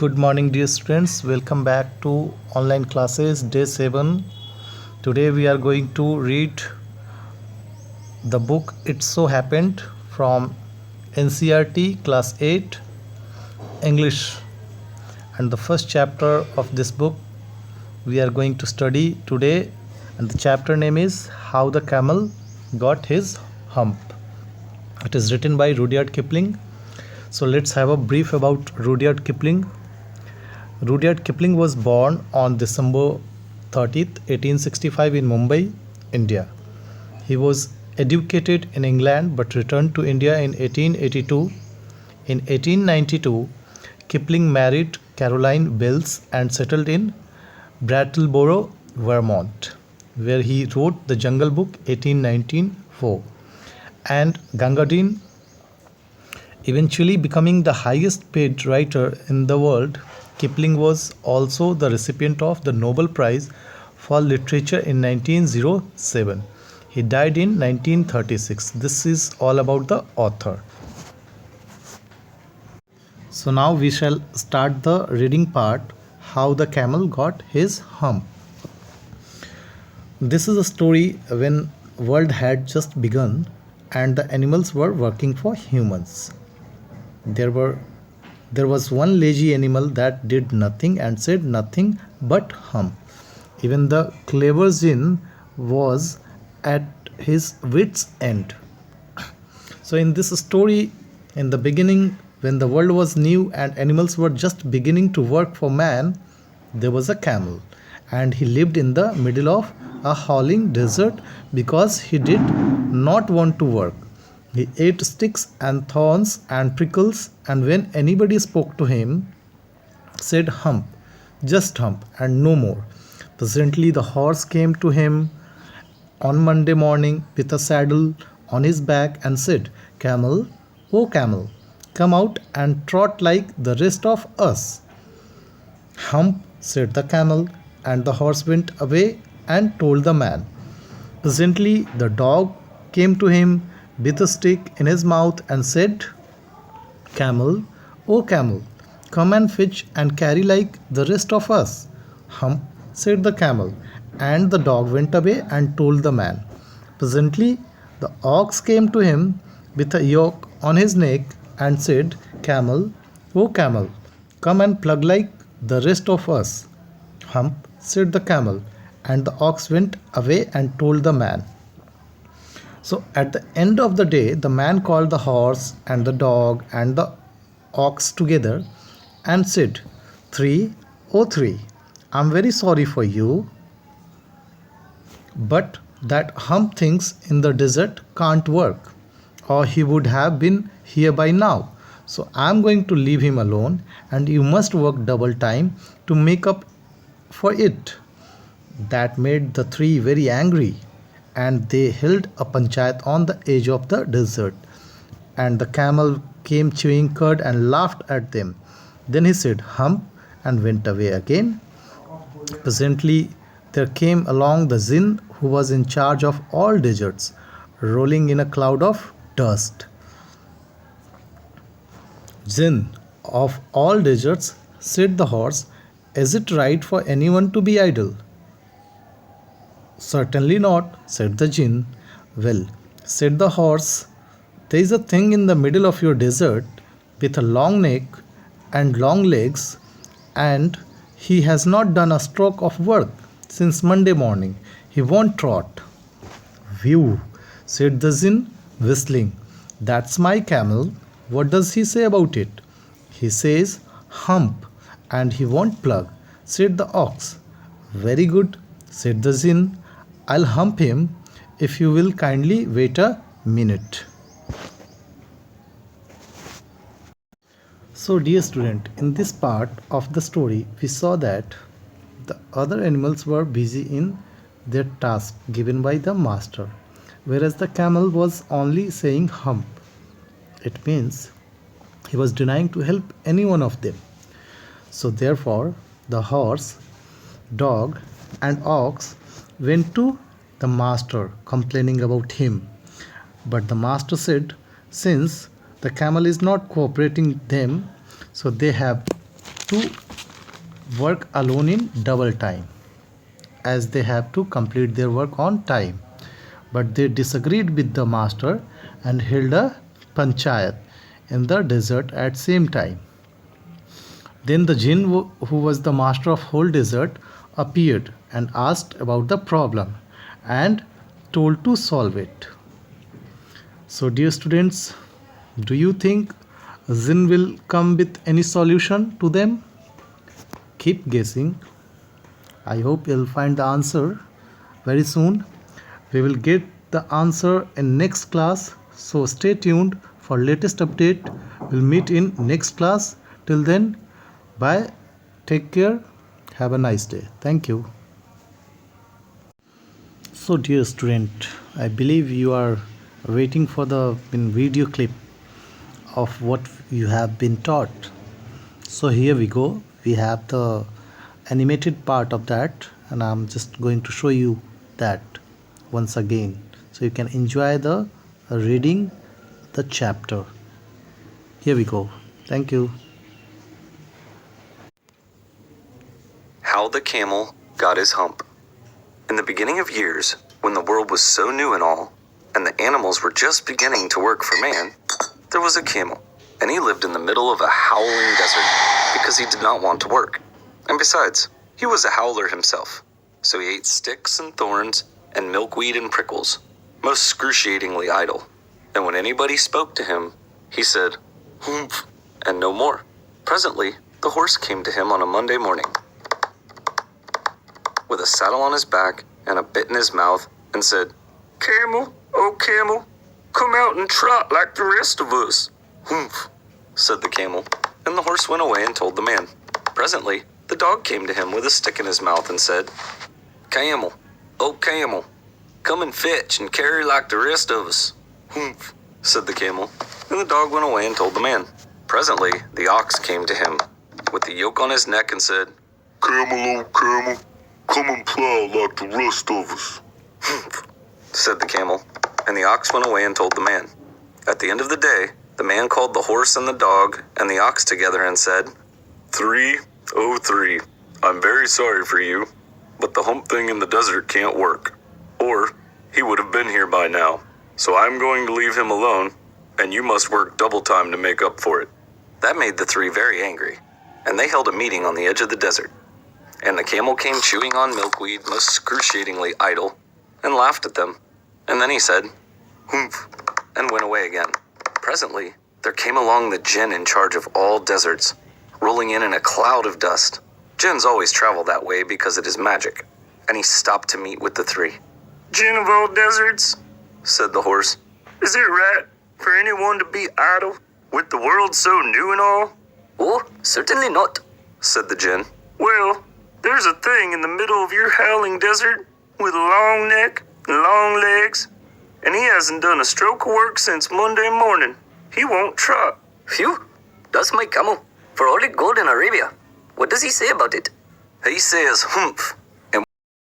Good morning, dear students. Welcome back to online classes day 7. Today we are going to read the book It So Happened from NCRT class 8 English. And the first chapter of this book we are going to study today, and the chapter name is How the Camel Got His Hump. It is written by Rudyard Kipling. So let's have a brief about Rudyard Kipling. Rudyard Kipling was born on December 30th, 1865 in Mumbai, India. He was educated in England but returned to India in 1882. In 1892, Kipling married Caroline Bells and settled in Brattleboro, Vermont, where he wrote The Jungle Book 1894 and Gangadin, eventually becoming the highest paid writer in the world. Kipling was also the recipient of the Nobel Prize for Literature in 1907. He died in 1936. This is all about the author. So now we shall start the reading part, How the Camel Got His Hump. This is a story when world had just begun and the animals were working for humans. There was one lazy animal that did nothing and said nothing but hump. Even the clever Jinn was at his wits' end. So in this story, in the beginning, when the world was new and animals were just beginning to work for man, there was a camel, and he lived in the middle of a howling desert because he did not want to work. He ate sticks and thorns and prickles, and when anybody spoke to him, said hump, just hump, and no more. Presently, the horse came to him on Monday morning with a saddle on his back and said, Camel, oh camel, come out and trot like the rest of us. Hump, said the camel, and the horse went away and told the man. Presently, the dog came to him with a stick in his mouth and said, Camel, oh camel, come and fetch and carry like the rest of us. Hump, said the camel, and the dog went away and told the man. Presently, the ox came to him with a yoke on his neck and said, Camel, oh camel, come and plug like the rest of us. Hump, said the camel, and the ox went away and told the man. So at the end of the day, the man called the horse and the dog and the ox together and said, 3, oh 3, I'm very sorry for you, but that hump thinks in the desert can't work, or he would have been here by now. So I'm going to leave him alone, and you must work double time to make up for it. That made the 3 very angry, and they held a panchayat on the edge of the desert. And the camel came chewing curd and laughed at them. Then he said, hump, and went away again. Presently, there came along the Jinn who was in charge of all deserts, rolling in a cloud of dust. Jinn of all deserts, said the horse, is it right for anyone to be idle? Certainly not, said the Jinn. Well, said the horse, there is a thing in the middle of your desert with a long neck and long legs, and he has not done a stroke of work since Monday morning. He won't trot. Whew, said the Jinn, whistling. That's my camel. What does he say about it? He says, hump, and he won't plug, said the ox. Very good, said the Jinn. I'll hump him if you will kindly wait a minute. So dear student, in this part of the story, we saw that the other animals were busy in their task given by the master, whereas the camel was only saying hump. It means he was denying to help any one of them. So therefore, the horse, dog, and ox went to the master complaining about him. But the master said, since the camel is not cooperating them, so they have to work alone in double time, as they have to complete their work on time. But they disagreed with the master and held a panchayat in the desert at same time. Then the jinn who was the master of whole desert appeared and asked about the problem and told to solve it. So dear students, do you think jinn will come with any solution to them? Keep guessing. I hope you'll find the answer very soon. We will get the answer in next class, so stay tuned for latest update. We'll meet in next class. Till then, bye, take care, have a nice day. Thank you. So dear student, I believe you are waiting for the video clip of what you have been taught. So here we go. We have the animated part of that, and I'm just going to show you that once again, so you can enjoy the reading the chapter. Here we go. Thank you. How the Camel Got His Hump. In the beginning of years, when the world was so new and all, and the animals were just beginning to work for man, there was a camel, and he lived in the middle of a howling desert because he did not want to work. And besides, he was a howler himself, so he ate sticks and thorns and milkweed and prickles, most excruciatingly idle. And when anybody spoke to him, he said, "Humph," and no more. Presently, the horse came to him on a Monday morning, with a saddle on his back and a bit in his mouth, and said, "Camel, oh camel, come out and trot like the rest of us." "Humph," said the camel, and the horse went away and told the man. Presently, the dog came to him with a stick in his mouth and said, "Camel, oh camel, come and fetch and carry like the rest of us." "Humph," said the camel, and the dog went away and told the man. Presently, the ox came to him with the yoke on his neck and said, "Camel, oh camel, come and plow like the rest of us." "Humph," said the camel, and the ox went away and told the man. At the end of the day, the man called the horse and the dog and the ox together and said, 303, I'm very sorry for you, but the hump thing in the desert can't work, or he would have been here by now. So I'm going to leave him alone, and you must work double time to make up for it." That made the three very angry, and they held a meeting on the edge of the desert. And the camel came chewing on milkweed, most excruciatingly idle, and laughed at them. And then he said, "Humph," and went away again. Presently, there came along the jinn in charge of all deserts, rolling in a cloud of dust. Jinns always travel that way because it is magic, and he stopped to meet with the three. "Jinn of all deserts," said the horse, "is it right for anyone to be idle, with the world so new and all?" "Oh, certainly not," said the jinn. "Well, there's a thing in the middle of your howling desert with a long neck and long legs, and he hasn't done a stroke of work since Monday morning. He won't trot." "Phew, that's my camel, for all it gold in Arabia. What does he say about it?" "He says, 'Humph,'